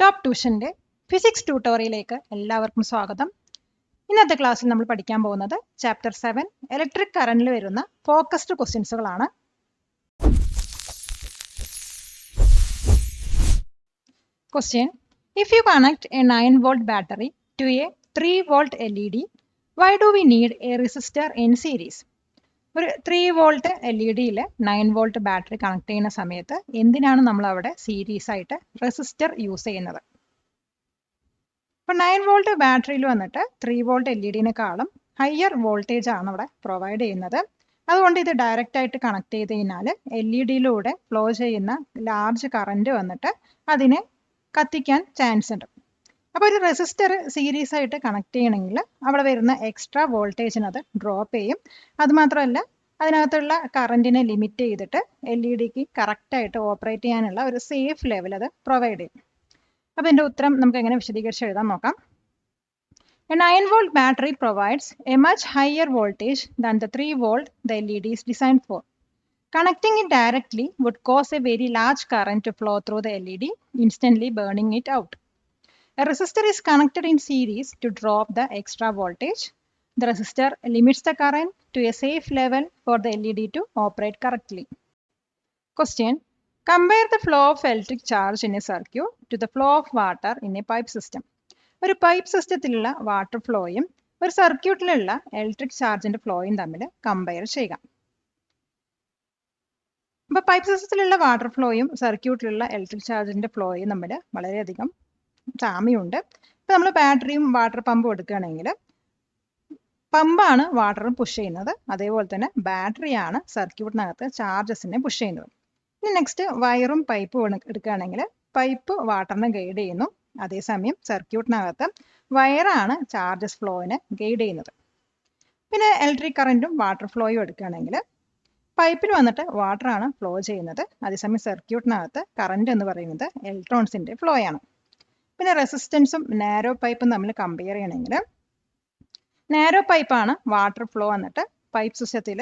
Top ട്യൂഷൻ്റെ physics ട്യൂട്ടോറിയലിലേക്ക് എല്ലാവർക്കും സ്വാഗതം. ഇന്നത്തെ ക്ലാസ്സിൽ നമ്മൾ പഠിക്കാൻ പോകുന്നത് ചാപ്റ്റർ 7 ഇലക്ട്രിക് കറന്റിൽ വരുന്ന focused ക്വസ്റ്റ്യൻസുകളാണ്. Question: If you connect a 9-volt battery to a 3-volt LED, why do we need a resistor in series? ഒരു 3-volt LED-യിൽ 9-volt ബാറ്ററി കണക്ട് ചെയ്യുന്ന സമയത്ത് എന്തിനാണ് നമ്മൾ അവിടെ സീരീസ് ആയിട്ട് റെസിസ്റ്റർ യൂസ് ചെയ്യുന്നത്? ഇപ്പോൾ 9-volt ബാറ്ററിയിൽ വന്നിട്ട് 3-volt LED-നെക്കാളും ഹയർ വോൾട്ടേജ് ആണ് അവിടെ പ്രൊവൈഡ് ചെയ്യുന്നത്. അതുകൊണ്ട് ഇത് ഡയറക്റ്റ് ആയിട്ട് കണക്ട് ചെയ്ത് കഴിഞ്ഞാൽ LED-യിലൂടെ ഫ്ലോ ചെയ്യുന്ന ലാർജ് കറന്റ് വന്നിട്ട് അതിനെ കത്തിക്കാൻ ചാൻസ് ഉണ്ട്. അപ്പോൾ ഒരു റെസിസ്റ്റർ സീരീസ് ആയിട്ട് കണക്ട് ചെയ്യണമെങ്കിൽ അവിടെ വരുന്ന എക്സ്ട്രാ വോൾട്ടേജിന് അത് ഡ്രോപ്പ് ചെയ്യും. അതുമാത്രമല്ല അതിനകത്തുള്ള കറണ്ടിനെ ലിമിറ്റ് ചെയ്തിട്ട് LED-ക്ക് കറക്റ്റായിട്ട് ഓപ്പറേറ്റ് ചെയ്യാനുള്ള ഒരു സേഫ് ലെവൽ അത് പ്രൊവൈഡ് ചെയ്യും. അപ്പോൾ ഇതിൻ്റെ ഉത്തരം നമുക്ക് എങ്ങനെ വിശദീകരിച്ച് എഴുതാൻ നോക്കാം. A 9-volt battery provides a much higher voltage than the 3-volt the LED is designed for. Connecting it directly would cause a very large current to flow through the LED, instantly burning it out. A resistor is connected in series to drop the extra voltage. The resistor limits the current to a safe level for the LED to operate correctly. Question: Compare the flow of electric charge in a circuit to the flow of water in a pipe system. ഒരു pipe സിസ്റ്റത്തിലുള്ള water ഫ്ലോയും ഒരു സർക്യൂട്ടിലുള്ള electric ചാർജിന്റെ ഫ്ലോയും തമ്മിൽ compare ചെയ്യുക. അപ്പോൾ pipe സിസ്റ്റത്തിലുള്ള water ഫ്ലോയും സർക്യൂട്ടിലുള്ള electric ചാർജിന്റെ ഫ്ലോയും തമ്മിൽ വളരെയധികം സാമ്യമുണ്ട്. ഇപ്പോൾ നമ്മൾ ബാറ്ററിയും വാട്ടർ പമ്പും എടുക്കുകയാണെങ്കിൽ പമ്പാണ് വാട്ടർ പുഷ് ചെയ്യുന്നത്, അതേപോലെ തന്നെ ബാറ്ററിയാണ് സർക്യൂട്ടിനകത്ത് ചാർജസിനെ പുഷ് ചെയ്യുന്നത്. ഇനി നെക്സ്റ്റ് വയറും പൈപ്പും എടുക്കുകയാണെങ്കിൽ പൈപ്പ് വാട്ടറിനെ ഗൈഡ് ചെയ്യുന്നു, അതേസമയം സർക്യൂട്ടിനകത്ത് വയറാണ് ചാർജസ് ഫ്ലോയിനെ ഗൈഡ് ചെയ്യുന്നത്. പിന്നെ ഇലക്ട്രിക് കറൻറ്റും വാട്ടർ ഫ്ലോയും എടുക്കുകയാണെങ്കിൽ പൈപ്പിൽ വന്നിട്ട് വാട്ടറാണ് ഫ്ലോ ചെയ്യുന്നത്, അതേസമയം സർക്യൂട്ടിനകത്ത് കറണ്ട് എന്ന് പറയുന്നത് ഇലക്ട്രോൺസിൻ്റെ ഫ്ലോ ആണ്. പിന്നെ റെസിസ്റ്റൻസും നാരോ പൈപ്പും തമ്മിൽ കമ്പയർ ചെയ്യണമെങ്കിൽ നാരോ പൈപ്പാണ് വാട്ടർ ഫ്ലോ വന്നിട്ട് പൈപ്പ് സിസ്റ്റത്തിൽ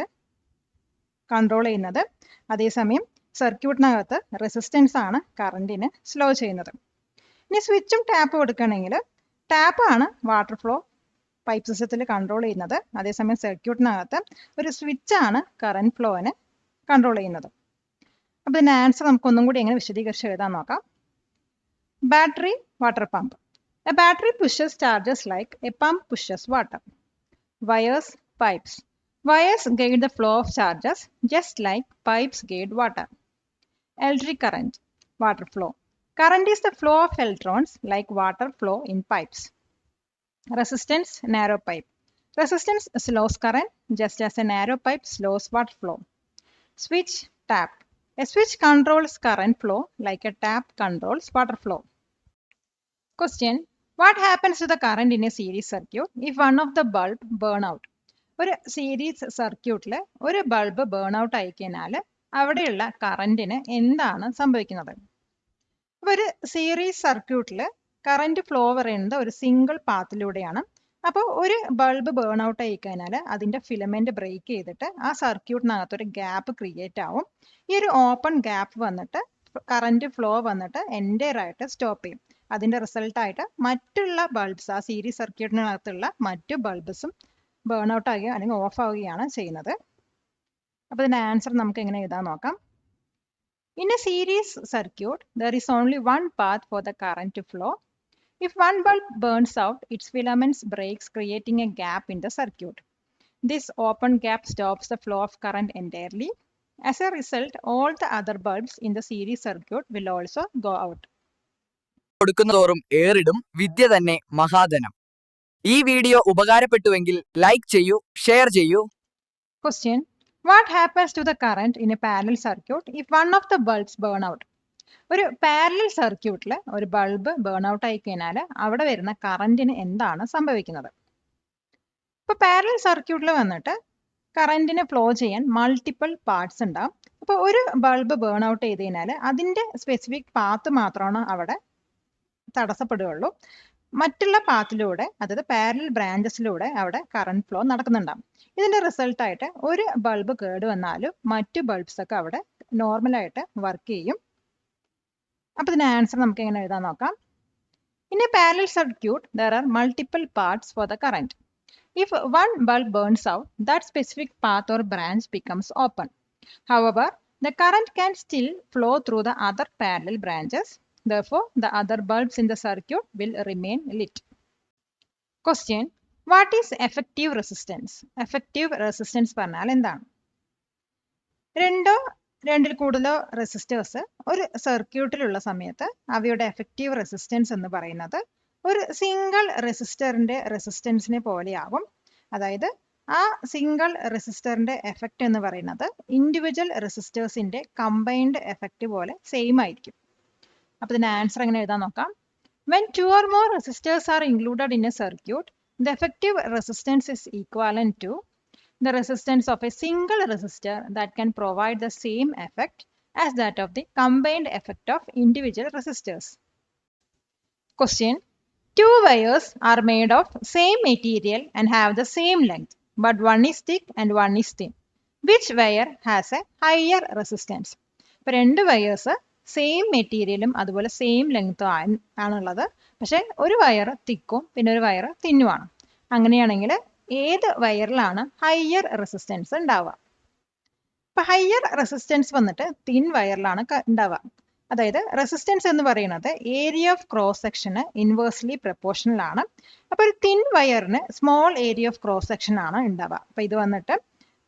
കൺട്രോൾ ചെയ്യുന്നത്, അതേസമയം സർക്യൂട്ടിനകത്ത് റെസിസ്റ്റൻസ് ആണ് കറണ്ടിനെ സ്ലോ ചെയ്യുന്നത്. ഇനി സ്വിച്ചും ടാപ്പും എടുക്കുകയാണെങ്കിൽ ടാപ്പാണ് വാട്ടർ ഫ്ലോ പൈപ്പ് സിസ്റ്റത്തിൽ കൺട്രോൾ ചെയ്യുന്നത്, അതേസമയം സർക്യൂട്ടിനകത്ത് ഒരു സ്വിച്ചാണ് കറണ്ട് ഫ്ലോനെ കൺട്രോൾ ചെയ്യുന്നത്. അപ്പോൾ ഇതിൻ്റെ ആൻസർ നമുക്കൊന്നും കൂടി എങ്ങനെ വിശദീകരിച്ച് എഴുതാൻ നോക്കാം. Battery, water pump. A battery pushes charges like a pump pushes water. Wires, pipes. Wires guide the flow of charges just like pipes guide water. Electric current, water flow. Current is the flow of electrons like water flow in pipes. Resistance, narrow pipe. Resistance slows current just as a narrow pipe slows water flow. Switch, tap. A switch controls current flow like a tap controls water flow. Question: What happens to the current in a series circuit if one of the bulb burn out? ഒരു series സർക്യൂട്ടിൽ ഒരു bulb burn out ആയി കഴിഞ്ഞാൽ അവിടെയുള്ള കറണ്ടിന് എന്താണ് സംഭവിക്കുന്നത്? അപ്പോൾ ഒരു സീരീസ് സർക്യൂട്ടിൽ കറന്റ് ഫ്ലോ പറയുന്നത് ഒരു സിംഗിൾ പാത്തിലൂടെയാണ്. അപ്പോൾ ഒരു ബൾബ് ബേൺ ഔട്ട് ആയി കഴിഞ്ഞാൽ അതിൻ്റെ ഫിലമെന്റ് ബ്രേക്ക് ചെയ്തിട്ട് ആ സർക്യൂട്ടിനകത്ത് ഒരു ഗ്യാപ്പ് ക്രിയേറ്റ് ആവും. ഈ ഒരു ഓപ്പൺ ഗ്യാപ്പ് വന്നിട്ട് കറന്റ് ഫ്ലോ വന്നിട്ട് എൻറ്റയർ ആയിട്ട് സ്റ്റോപ്പ് ചെയ്യും. അതിൻ്റെ റിസൾട്ടായിട്ട് മറ്റുള്ള ബൾബ്സ്, ആ സീരീസ് സർക്യൂട്ടിനകത്തുള്ള മറ്റു ബൾബ്സും ബേൺ ഔട്ട് ആവുകയോ അല്ലെങ്കിൽ ഓഫ് ആവുകയാണ് ചെയ്യുന്നത്. അപ്പോൾ ഇതിൻ്റെ ആൻസർ നമുക്ക് എങ്ങനെ എഴുതാൻ നോക്കാം. In a series circuit, there is only one path for the current to flow. If one bulb burns out, its filaments breaks, creating a gap in the circuit. This open gap stops the flow of current entirely. As a result, all the other bulbs in the series circuit will also go out. കൊടുക്കുന്നതോറും ഏറിടും വിദ്യ തന്നെ മഹാധനം. ഈ video ഉപകാരപ്പെട്ടുവെങ്കിൽ like ചെയ്യൂ, share ചെയ്യൂ. Question: What happens to the current in a parallel circuit if one of the bulbs burn out? ഒരു parallel സർക്യൂട്ടിൽ ഒരു bulb burn out ആയി കഴിഞ്ഞാൽ അവിടെ വരുന്ന കറണ്ടിന് എന്താണ് സംഭവിക്കുന്നത്? ഇപ്പോൾ പാരലൽ സർക്യൂട്ടിൽ വന്നിട്ട് കറണ്ടിനെ ഫ്ലോ ചെയ്യാൻ മൾട്ടിപ്പിൾ പാർട്സ് ഉണ്ടാവും. അപ്പോൾ ഒരു ബൾബ് ബേൺ ഔട്ട് ചെയ്ത് കഴിഞ്ഞാൽ അതിൻ്റെ സ്പെസിഫിക് പാത്ത് മാത്രമാണ് അവിടെ തടസ്സപ്പെടുകയുള്ളൂ. മറ്റുള്ള പാത്തിലൂടെ, അതായത് പാരലൽ ബ്രാഞ്ചസിലൂടെ അവിടെ കറണ്ട് ഫ്ലോ നടക്കുന്നുണ്ടാവും. ഇതിൻ്റെ റിസൾട്ടായിട്ട് ഒരു ബൾബ് കേട് വന്നാലും മറ്റു ബൾബ്സ് ഒക്കെ അവിടെ നോർമലായിട്ട് വർക്ക് ചെയ്യും. അപ്പോൾ ഇതിൻ്റെ ആൻസർ നമുക്ക് എങ്ങനെ എഴുതാൻ നോക്കാം. In a parallel circuit, there are multiple paths for the current. If one bulb burns out, that specific path or branch becomes open. However, the current can still flow through the other parallel branches. Therefore, the other bulbs in the circuit will remain lit. Question: What is effective resistance? Effective resistance പറഞ്ഞാൽ എന്താണ്? രണ്ടിൽ കൂടുതലോ resistors ഒരു സർക്യൂട്ടിലുള്ള സമയത്ത് അവയുടെ effective resistance എന്ന് പറയുന്നത് ഒരു സിംഗിൾ റെസിസ്റ്ററിന്റെ റെസിസ്റ്റൻസിനെ പോലെയാകും. അതായത് ആ സിംഗിൾ റെസിസ്റ്ററിന്റെ എഫക്റ്റ് എന്ന് പറയുന്നത് ഇൻഡിവിജ്വൽ റെസിസ്റ്റേഴ്സിന്റെ കമ്പൈൻഡ് എഫക്റ്റ് പോലെ സെയിം ആയിരിക്കും. അപ്പൊ ഇതിന്റെ ആൻസർ എങ്ങനെ എഴുതാൻ നോക്കാം. When two or more resistors are included in a circuit, the effective resistance is equivalent to the resistance of a single resistor that can provide the same effect as that of the combined effect of individual resistors. Question: Two wires are made of same material and have the same length, but one is thick and one is thin. Which wire has a higher resistance? ഇപ്പോൾ രണ്ട് wires same മെറ്റീരിയലും അതുപോലെ same ലെങ്ത്തും ആണുള്ളത്. പക്ഷെ ഒരു wire തിക്കും പിന്നെ ഒരു വയർ തിന്നുമാണ്. അങ്ങനെയാണെങ്കിൽ ഏത് വയറിലാണ് ഹയർ റെസിസ്റ്റൻസ് ഉണ്ടാവുക? ഇപ്പൊ ഹയർ റെസിസ്റ്റൻസ് വന്നിട്ട് തിൻ വയറിലാണ് ഉണ്ടാവുക. അതായത് റെസിസ്റ്റൻസ് എന്ന് പറയുന്നത് area of cross section inversely proportional ആണ്. അപ്പൊ ഒരു തിൻ വയറിന് small area of cross section ആണ് ഉണ്ടാവുക. അപ്പൊ ഇത് വന്നിട്ട്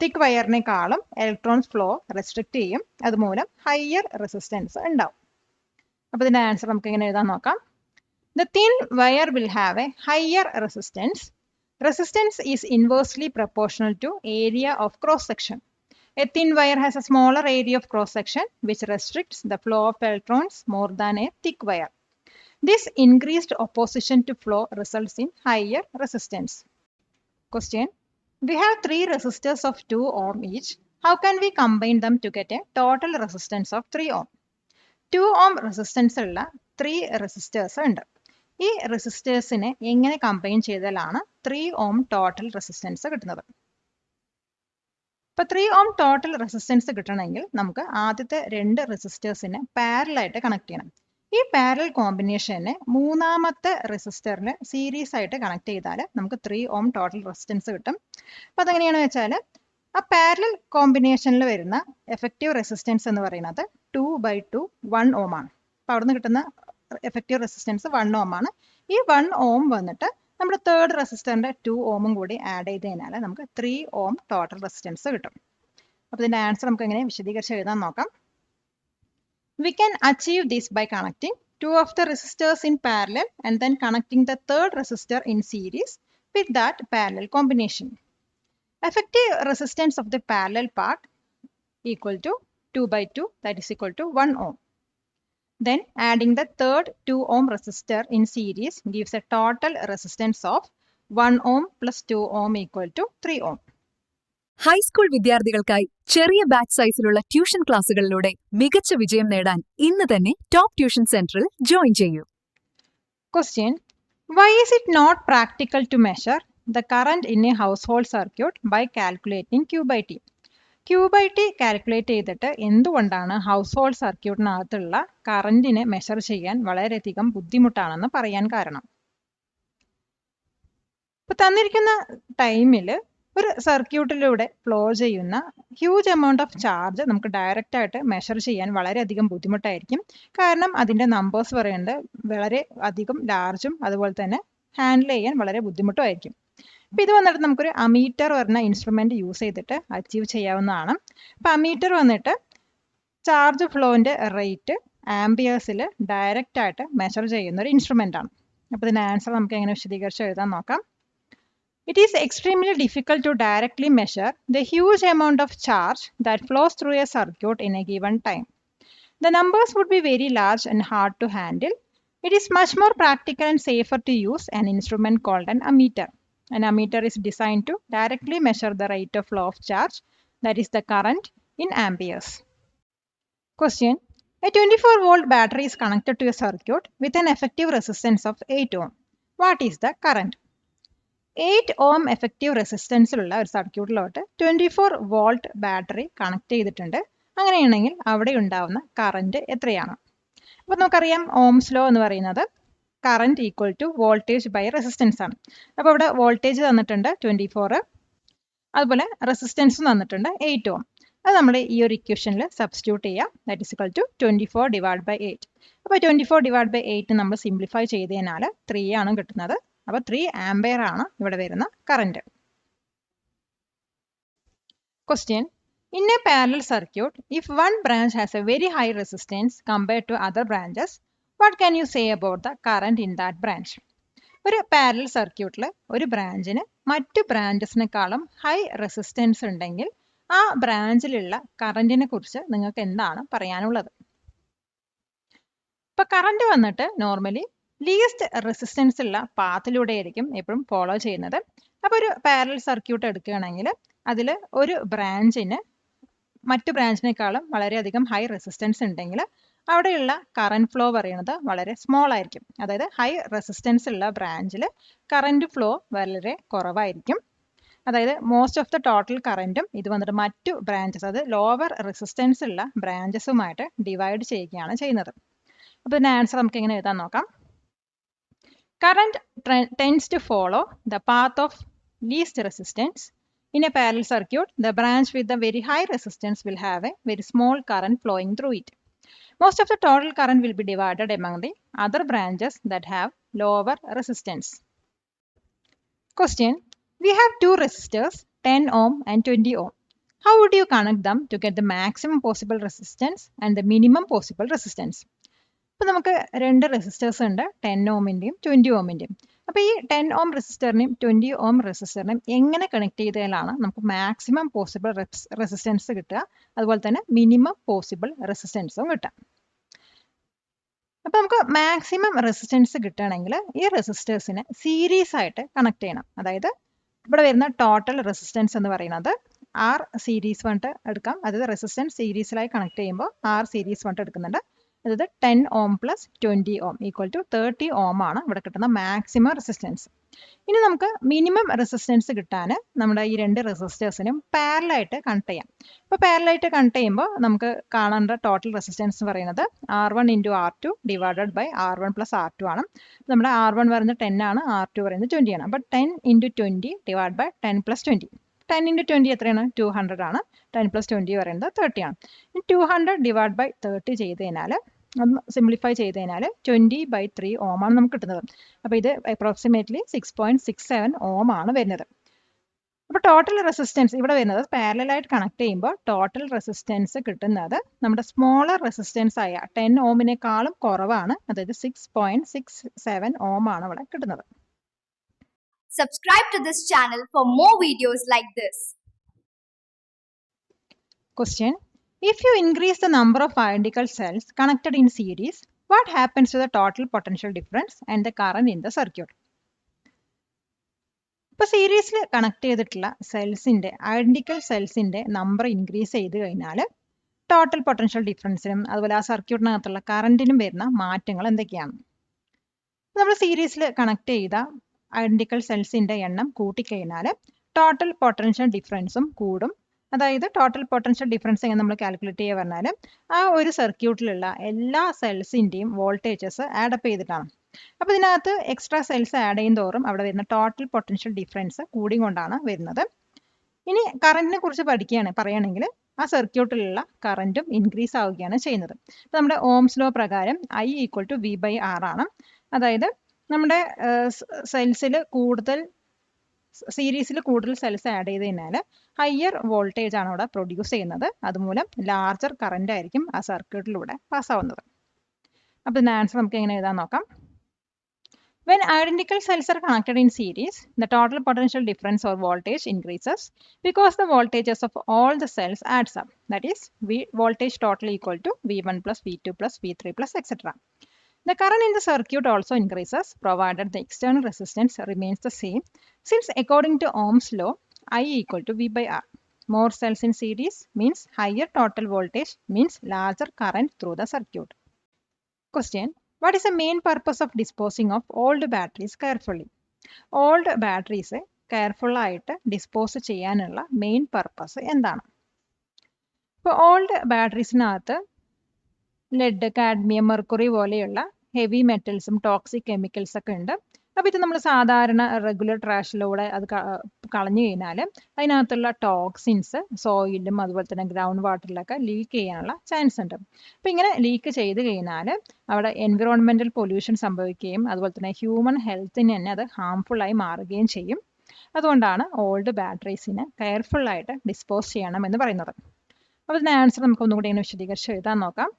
തിക്ക് വയറിനേക്കാളും ഇലക്ട്രോൺസ് ഫ്ലോ റെസ്ട്രിക്ട് ചെയ്യും. അതുമൂലം ഹയർ റെസിസ്റ്റൻസ് ഉണ്ടാവും. അപ്പൊ ഇതിന്റെ ആൻസർ നമുക്ക് എങ്ങനെ എഴുതാൻ നോക്കാം. The thin wire will have a higher resistance. Resistance is inversely proportional to area of cross section. A thin wire has a smaller area of cross section which restricts the flow of electrons more than a thick wire. This increased opposition to flow results in higher resistance. Question: We have three resistors of 2 ohm each. How can we combine them to get a total resistance of 3 ohm? 2 ohm resistance ഉള്ള 3 resistors ഉണ്ട്. ഈ റെസിസ്റ്റേഴ്സിനെ എങ്ങനെ combine ചെയ്താലാണ് 3 ohm total resistance കിട്ടുന്നത്? ഇപ്പൊ 3 ohm total resistance കിട്ടണമെങ്കിൽ നമുക്ക് ആദ്യത്തെ രണ്ട് റെസിസ്റ്റേഴ്സിനെ പാരലൽ ആയിട്ട് കണക്ട് ചെയ്യണം. ഈ പാരലൽ കോമ്പിനേഷനെ മൂന്നാമത്തെ റെസിസ്റ്ററിന് സീരീസ് ആയിട്ട് കണക്ട് ചെയ്താൽ നമുക്ക് 3 ohm ടോട്ടൽ റെസിസ്റ്റൻസ് കിട്ടും. അപ്പൊ അതെങ്ങനെയാണെന്ന് വെച്ചാൽ ആ പാരലൽ കോമ്പിനേഷനിൽ വരുന്ന എഫക്റ്റീവ് റെസിസ്റ്റൻസ് എന്ന് പറയുന്നത് 2/2 1 ohm ആണ്. അപ്പൊ അവിടുന്ന് കിട്ടുന്ന എഫക്റ്റീവ് റെസിസ്റ്റൻസ് 1 ohm ആണ്. ഈ 1 ohm വന്നിട്ട് നമ്മുടെ തേർഡ് റെസിസ്റ്ററിന്റെ 2 ohm കൂടി ആഡ് ചെയ്ത് കഴിഞ്ഞാൽ നമുക്ക് 3 ohm ടോട്ടൽ റെസിസ്റ്റൻസ് കിട്ടും. അപ്പൊ ഇതിന്റെ ആൻസർ നമുക്ക് എങ്ങനെ വിശദീകരിച്ച് എഴുതാൻ നോക്കാം. We can achieve this by connecting two of the resistors in parallel and then connecting the third resistor in series with that parallel combination. Effective resistance of the parallel part equal to 2/2, that is equal to 1 ohm. Then adding the third 2 ohm resistor in series gives a total resistance of 1 ohm plus 2 ohm equal to 3 ohm. High school വിദ്യാർത്ഥികൾക്കായി ചെറിയ batch സൈസിലുള്ള tuition ക്ലാസുകളിലൂടെ മികച്ച വിജയം നേടാൻ ഇന്ന് തന്നെ top tuition സെന്ററിൽ join ചെയ്യൂ. Question: Why is it not practical to measure the current in a household circuit by calculating Q/T? Q/T calculate ചെയ്തിട്ട് എന്തുകൊണ്ടാണ് ഹൗസ് ഹോൾഡ് സർക്യൂട്ടിനകത്തുള്ള കറന്റിനെ മെഷർ ചെയ്യാൻ വളരെയധികം ബുദ്ധിമുട്ടാണെന്ന് പറയാൻ കാരണം? ഇപ്പൊ തന്നിരിക്കുന്ന ടൈമിൽ ഒരു സർക്യൂട്ടിലൂടെ ഫ്ലോ ചെയ്യുന്ന ഹ്യൂജ് എമൗണ്ട് ഓഫ് ചാർജ് നമുക്ക് ഡയറക്റ്റ് ആയിട്ട് മെഷർ ചെയ്യാൻ വളരെയധികം ബുദ്ധിമുട്ടായിരിക്കും. കാരണം അതിന്റെ നമ്പേഴ്സ് പറയുന്നത് വളരെ അധികം ലാർജും അതുപോലെ തന്നെ ഹാൻഡിൽ ചെയ്യാൻ വളരെ ബുദ്ധിമുട്ടുമായിരിക്കും. അപ്പൊ ഇത് വന്നിട്ട് നമുക്കൊരു അമീറ്റർ പറഞ്ഞ ഇൻസ്ട്രുമെന്റ് യൂസ് ചെയ്തിട്ട് അച്ചീവ് ചെയ്യാവുന്നതാണ്. അപ്പൊ അമീറ്റർ വന്നിട്ട് ചാർജ് ഫ്ലോന്റെ റേറ്റ് ആംബിയേഴ്സിൽ ഡയറക്റ്റ് ആയിട്ട് മെഷർ ചെയ്യുന്ന ഒരു ഇൻസ്ട്രുമെന്റ് ആണ്. അപ്പൊ ഇതിന്റെ ആൻസർ നമുക്ക് എങ്ങനെ വിശദീകരിച്ച് എഴുതാൻ നോക്കാം. It is extremely difficult to directly measure the huge amount of charge that flows through a circuit in a given time. The numbers would be very large and hard to handle. It is much more practical and safer to use an instrument called an ammeter. An ammeter is designed to directly measure the rate of flow of charge, that is the current, in amperes. Question: A 24-volt battery is connected to a circuit with an effective resistance of 8 ohm. What is the current? 8 ohm effective റെസിസ്റ്റൻസിലുള്ള ഒരു സർക്യൂട്ടിലോട്ട് 24 volt battery connect ചെയ്തിട്ടുണ്ട്. അങ്ങനെയാണെങ്കിൽ അവിടെ ഉണ്ടാവുന്ന current എത്രയാണ്? അപ്പോൾ നമുക്കറിയാം Ohm's law എന്ന് പറയുന്നത് current equal to voltage by resistance ആണ്. അപ്പോൾ ഇവിടെ വോൾട്ടേജ് തന്നിട്ടുണ്ട് 24, അതുപോലെ റെസിസ്റ്റൻസും തന്നിട്ടുണ്ട് 8 ഓം. അത് നമ്മൾ ഈ ഒരു ഇക്വേഷനിൽ സബ്സ്റ്റിറ്റ്യൂട്ട് ചെയ്യുക. That is equal to 24 divide by 8. അപ്പോൾ 24 ഡിവൈഡ് ബൈ 8 നമ്മൾ സിംപ്ലിഫൈ ചെയ്ത് കഴിഞ്ഞാൽ 3 ആണ് കിട്ടുന്നത്. അപ്പോൾ 3 ആംപിയർ ആണ് ഇവിടെ വരുന്ന current. Question. In a parallel circuit, if one branch has a very high resistance compared to other branches, what can you say about the current in that branch? ഒരു പാരലൽ സർക്യൂട്ടിൽ ഒരു ബ്രാഞ്ചിന് മറ്റു ബ്രാഞ്ചസിനെക്കാളും ഹൈ റെസിസ്റ്റൻസ് ഉണ്ടെങ്കിൽ ആ ബ്രാഞ്ചിലുള്ള കറന്റിനെ കുറിച്ച് നിങ്ങൾക്ക് എന്താണ് പറയാനുള്ളത്? ഇപ്പൊ കറന്റ് വന്നിട്ട് നോർമലി ലീസ്റ്റ് റെസിസ്റ്റൻസ് ഉള്ള പാത്തിലൂടെ ആയിരിക്കും എപ്പോഴും ഫോളോ ചെയ്യുന്നത്. അപ്പൊ ഒരു പാരലൽ സർക്യൂട്ട് എടുക്കുകയാണെങ്കിൽ അതിൽ ഒരു ബ്രാഞ്ചിന് മറ്റു ബ്രാഞ്ചിനേക്കാളും വളരെയധികം ഹൈ റെസിസ്റ്റൻസ് ഉണ്ടെങ്കിൽ അവിടെയുള്ള കറന്റ് ഫ്ലോ പറയുന്നത് വളരെ സ്മോൾ ആയിരിക്കും. അതായത് ഹൈ റെസിസ്റ്റൻസ് ഉള്ള ബ്രാഞ്ചിൽ കറന്റ് ഫ്ലോ വളരെ കുറവായിരിക്കും. അതായത് മോസ്റ്റ് ഓഫ് ദ ടോട്ടൽ കറന്റും ഇത് വന്നിട്ട് മറ്റു ബ്രാഞ്ചസ്, അത് ലോവർ റെസിസ്റ്റൻസ് ഉള്ള ബ്രാഞ്ചസുമായിട്ട് ഡിവൈഡ് ചെയ്യുകയാണ് ചെയ്യുന്നത്. അപ്പോൾ ഇതിന്റെ ആൻസർ നമുക്ക് എങ്ങനെ എഴുതാൻ നോക്കാം. Current tends to follow the path of least resistance. In a parallel circuit, the branch with the very high resistance will have a very small current flowing through it. Most of the total current will be divided among the other branches that have lower resistance. Question. We have two resistors, 10 ohm and 20 ohm. How would you connect them to get the maximum possible resistance and the minimum possible resistance? അപ്പോൾ നമുക്ക് രണ്ട് resistors ഉണ്ട്, 10 ഓമിൻ്റെയും 20 ഓമിൻ്റെയും. അപ്പോൾ ഈ 10 ഓം റെസിസ്റ്ററിനെയും 20 ഓം റെസിസ്റ്ററിനെയും എങ്ങനെ connect ചെയ്താലാണ് നമുക്ക് maximum possible resistance കിട്ടുക, അതുപോലെ തന്നെ മിനിമം പോസിബിൾ റെസിസ്റ്റൻസും കിട്ടുക. അപ്പോൾ നമുക്ക് മാക്സിമം റെസിസ്റ്റൻസ് കിട്ടുകയാണെങ്കിൽ ഈ റെസിസ്റ്റേഴ്സിനെ സീരീസ് ആയിട്ട് കണക്ട് ചെയ്യണം. അതായത് ഇവിടെ വരുന്ന ടോട്ടൽ റെസിസ്റ്റൻസ് എന്ന് പറയുന്നത് ആർ സീരീസ് വന്നിട്ട് എടുക്കാം. അതായത് റെസിസ്റ്റൻസ് സീരീസിലായി കണക്ട് ചെയ്യുമ്പോൾ ആർ സീരീസ് വന്നിട്ട് എടുക്കുന്നുണ്ട്. അതായത് 10 ohm plus 20 ohm equal to 30 ohm ആണ് ഇവിടെ കിട്ടുന്ന മാക്സിമം റെസിസ്റ്റൻസ്. ഇനി നമുക്ക് മിനിമം റെസിസ്റ്റൻസ് കിട്ടാൻ നമ്മുടെ ഈ രണ്ട് റെസിസ്റ്റേഴ്സിനും പാരലായിട്ട് കണക്ട് ചെയ്യാം. ഇപ്പോൾ പാരലായിട്ട് കണക്ട് ചെയ്യുമ്പോൾ നമുക്ക് കാണേണ്ട ടോട്ടൽ റെസിസ്റ്റൻസ് എന്ന് പറയുന്നത് R1 × R2 divided by R1 plus R2 ആണ്. നമ്മുടെ R1 പറയുന്നത് 10 ആണ്, R2 പറയുന്നത് 20 ആണ്. അപ്പോൾ 10 × 20 ഡിവൈഡ് ബൈ 10 പ്ലസ് 20. 10 × 20 എത്രയാണ്? 200 ആണ്. 10 പ്ലസ് 20 പറയുന്നത് 30 ആണ്. 200 ഡിവൈഡ് ബൈ 30 ചെയ്ത് കഴിഞ്ഞാൽ ഒന്ന് സിംപ്ലിഫൈ ചെയ്ത് കഴിഞ്ഞാൽ 20/3 ഓം ആണ് നമുക്ക് കിട്ടുന്നത്. അപ്പോൾ ഇത് അപ്രോക്സിമേറ്റ്ലി 6.67 ഓം ആണ് വരുന്നത്. അപ്പോൾ ടോട്ടൽ റെസിസ്റ്റൻസ് ഇവിടെ വരുന്നത് പാരലായിട്ട് കണക്ട് ചെയ്യുമ്പോൾ ടോട്ടൽ റെസിസ്റ്റൻസ് കിട്ടുന്നത് നമ്മുടെ സ്മോളർ റെസിസ്റ്റൻസ് ആയ 10 ഓമിനേക്കാളും കുറവാണ്. അതായത് 6.67 ഓം ആണ് ഇവിടെ കിട്ടുന്നത്. Subscribe to this channel for more videos like this. Question. If you increase the number of identical cells connected in series, what happens to the total potential difference and the current in the circuit? ഇപ്പോൾ സീരീസിൽ connect ചെയ്തിട്ടുള്ള സെൽസിൻ്റെ identical സെൽസിൻ്റെ number increase ചെയ്ത് കഴിഞ്ഞാൽ total potential ഡിഫറൻസിനും അതുപോലെ ആ സർക്യൂട്ടിനകത്തുള്ള കറണ്ടിനും വരുന്ന മാറ്റങ്ങൾ എന്തൊക്കെയാണ്? നമ്മൾ സീരീസിൽ കണക്ട് ചെയ്ത ഐഡന്റിക്കൽ സെൽസിൻ്റെ എണ്ണം കൂട്ടിക്കഴിഞ്ഞാൽ ടോട്ടൽ പൊട്ടൻഷ്യൽ ഡിഫറൻസും കൂടും. അതായത് ടോട്ടൽ പൊട്ടൻഷ്യൽ ഡിഫറൻസ് എങ്ങനെ നമ്മൾ കാൽക്കുലേറ്റ് ചെയ്യുക പറഞ്ഞാൽ ആ ഒരു സർക്യൂട്ടിലുള്ള എല്ലാ സെൽസിൻ്റെയും വോൾട്ടേജസ് ആഡപ്പ് ചെയ്തിട്ടാണ്. അപ്പോൾ ഇതിനകത്ത് എക്സ്ട്രാ സെൽസ് ആഡ് ചെയ്യും തോറും അവിടെ വരുന്ന ടോട്ടൽ പൊട്ടൻഷ്യൽ ഡിഫറൻസ് കൂടിക്കൊണ്ടാണ് വരുന്നത്. ഇനി കറണ്ടിനെ കുറിച്ച് പറയുകയാണെങ്കിൽ ആ സർക്യൂട്ടിലുള്ള കറണ്ടും ഇൻക്രീസ് ആവുകയാണ് ചെയ്യുന്നത്. അപ്പോൾ നമ്മുടെ ഓംസ് ലോ പ്രകാരം I = V/R ആണ്. അതായത് നമ്മുടെ സെൽസിൽ സീരീസിൽ കൂടുതൽ സെൽസ് ആഡ് ചെയ്ത് കഴിഞ്ഞാൽ ഹയർ വോൾട്ടേജ് ആണ് ഇവിടെ പ്രൊഡ്യൂസ് ചെയ്യുന്നത്. അതുമൂലം ലാർജർ കറന്റ് ആയിരിക്കും ആ സർക്യൂട്ടിലൂടെ പാസ്സാവുന്നത്. അപ്പോൾ ഇതിന്റെ ആൻസർ നമുക്ക് എങ്ങനെ എഴുതാൻ നോക്കാം. When identical cells are connected in series, the total potential difference or voltage increases because the voltages of all the cells adds up. That is, voltage total equal to V1 plus V2 plus V3 plus etc. The current in the circuit also increases provided the external resistance remains the same, since according to Ohm's law, I = V/R. More cells in series means higher total voltage means larger current through the circuit. Question. What is the main purpose of disposing of old batteries carefully? Old batteries careful ആയിട്ട് dispose ചെയ്യാനുള്ള main purpose എന്താണ്? ഇപ്പോൾ old ബാറ്ററീസിനകത്ത് lead, cadmium, mercury പോലെയുള്ള heavy മെറ്റൽസും toxic chemicals ഒക്കെ ഉണ്ട്. അപ്പോൾ ഇത് നമ്മൾ സാധാരണ റെഗുലർ ട്രാഷിലൂടെ അത് കളഞ്ഞു കഴിഞ്ഞാൽ അതിനകത്തുള്ള ടോക്സിൻസ് സോയിലും അതുപോലെ തന്നെ ഗ്രൗണ്ട് വാട്ടറിലൊക്കെ ലീക്ക് ചെയ്യാനുള്ള ചാൻസ് ഉണ്ട്. അപ്പോൾ ഇങ്ങനെ ലീക്ക് ചെയ്ത് കഴിഞ്ഞാൽ അവിടെ എൻവിറോൺമെൻറ്റൽ പൊല്യൂഷൻ സംഭവിക്കുകയും അതുപോലെ തന്നെ ഹ്യൂമൻ ഹെൽത്തിന് തന്നെ അത് ഹാംഫുള്ളായി മാറുകയും ചെയ്യും. അതുകൊണ്ടാണ് ഓൾഡ് ബാറ്ററീസിനെ കെയർഫുള്ളായിട്ട് ഡിസ്പോസ് ചെയ്യണം എന്ന് പറയുന്നത്. അപ്പോൾ ഇതിൻ്റെ ആൻസർ നമുക്ക് ഒന്നുകൂടി ഇങ്ങനെ വിശദീകരിച്ച് എഴുതാൻ നോക്കാം.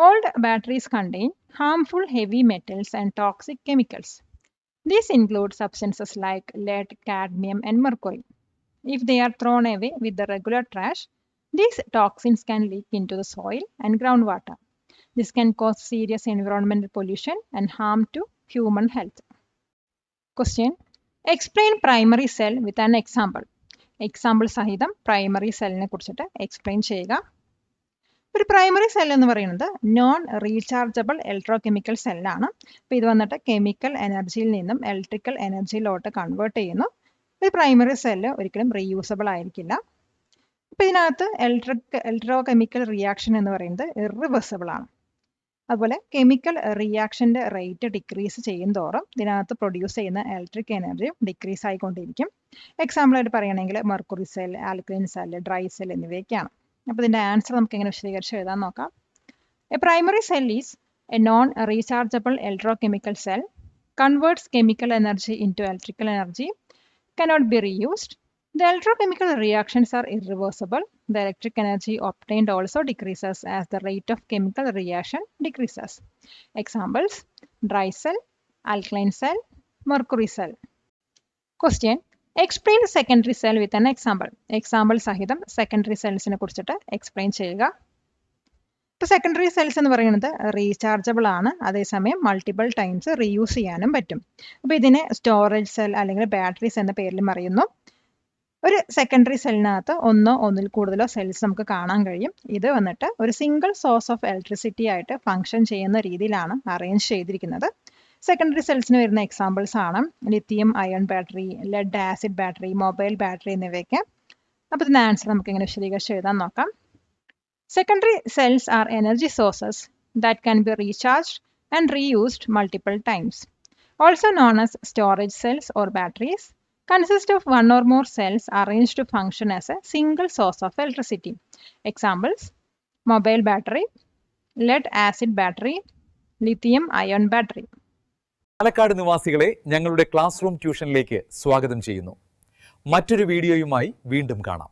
Old batteries contain harmful heavy metals and toxic chemicals. These include substances like lead, cadmium, and mercury. If they are thrown away with the regular trash, these toxins can leak into the soil and groundwater. This can cause serious environmental pollution and harm to human health. Question: Explain primary cell with an example. Example സഹിതം primary cellനെ കുറിച്ചിട്ട് explain ചെയ്യുക. ഒരു primary cell എന്ന് പറയുന്നത് non rechargeable electrochemical സെല്ലാണ്. അപ്പോൾ ഇത് വന്നിട്ട് chemical എനർജിയിൽ നിന്നും ഇലക്ട്രിക്കൽ എനർജിയിലോട്ട് കൺവേർട്ട് ചെയ്യുന്നു. ഒരു പ്രൈമറി സെല്ല് ഒരിക്കലും റീയൂസബിൾ ആയിരിക്കില്ല. അപ്പോൾ ഇതിനകത്ത് ഇലക്ട്രോകെമിക്കൽ റിയാക്ഷൻ എന്ന് പറയുന്നത് ഇറിവേഴ്സിബിൾ ആണ്. അതുപോലെ കെമിക്കൽ റിയാക്ഷൻ്റെ റേറ്റ് ഡിക്രീസ് ചെയ്യും തോറും ഇതിനകത്ത് പ്രൊഡ്യൂസ് ചെയ്യുന്ന ഇലക്ട്രിക് എനർജി ഡിക്രീസ് ആയിക്കൊണ്ടിരിക്കും. എക്സാമ്പിളായിട്ട് പറയുകയാണെങ്കിൽ mercury cell, alkaline cell, dry cell എന്നിവയൊക്കെയാണ്. അപ്പോൾ ഇതിൻ്റെ ആൻസർ നമുക്ക് എങ്ങനെ വിശദീകരിച്ച് എഴുതാൻ നോക്കാം. A primary cell is A non rechargeable electrochemical cell, converts chemical energy into electrical energy, cannot be reused. The electrochemical reactions are irreversible. The electric energy obtained also decreases as the rate of chemical reaction decreases. Examples: dry cell, alkaline cell, mercury cell. Question: Explain the secondary cell with an example. Example സഹിതം secondary cellsനെ കുറിച്ചിട്ട് explain ചെയ്യുക. ഇപ്പോൾ secondary cells എന്ന് പറയുന്നത് rechargeable ആണ്, അതേസമയം multiple times reuse ചെയ്യാനും പറ്റും. അപ്പോൾ ഇതിനെ സ്റ്റോറേജ് സെൽ അല്ലെങ്കിൽ ബാറ്ററീസ് എന്ന പേരിലും അറിയുന്നു. ഒരു സെക്കൻഡറി സെല്ലിനകത്ത് ഒന്നോ ഒന്നിൽ കൂടുതലോ സെൽസ് നമുക്ക് കാണാൻ കഴിയും. ഇത് വന്നിട്ട് ഒരു സിംഗിൾ സോഴ്സ് ഓഫ് ഇലക്ട്രിസിറ്റി ആയിട്ട് ഫംഗ്ഷൻ ചെയ്യുന്ന രീതിയിലാണ് അറേഞ്ച് ചെയ്തിരിക്കുന്നത്. സെക്കൻഡറി സെൽസിന് വരുന്ന എക്സാമ്പിൾസ് ആണ് lithium ion battery, lead acid battery, mobile battery എന്നിവയൊക്കെ. അപ്പോൾ ഇതിൻ്റെ ആൻസർ നമുക്ക് ഇങ്ങനെ വിശദീകരിച്ച് എഴുതാൻ നോക്കാം. Secondary cells are energy sources that can be recharged and reused multiple times. Also known as storage cells or batteries, consist of one or more cells arranged to function as a single source of electricity. Examples: mobile battery, lead acid battery, lithium ion battery. Palakkad നിവാസികളെ ഞങ്ങളുടെ class room ട്യൂഷനിലേക്ക് സ്വാഗതം ചെയ്യുന്നു. മറ്റൊരു വീഡിയോയുമായി വീണ്ടും കാണാം.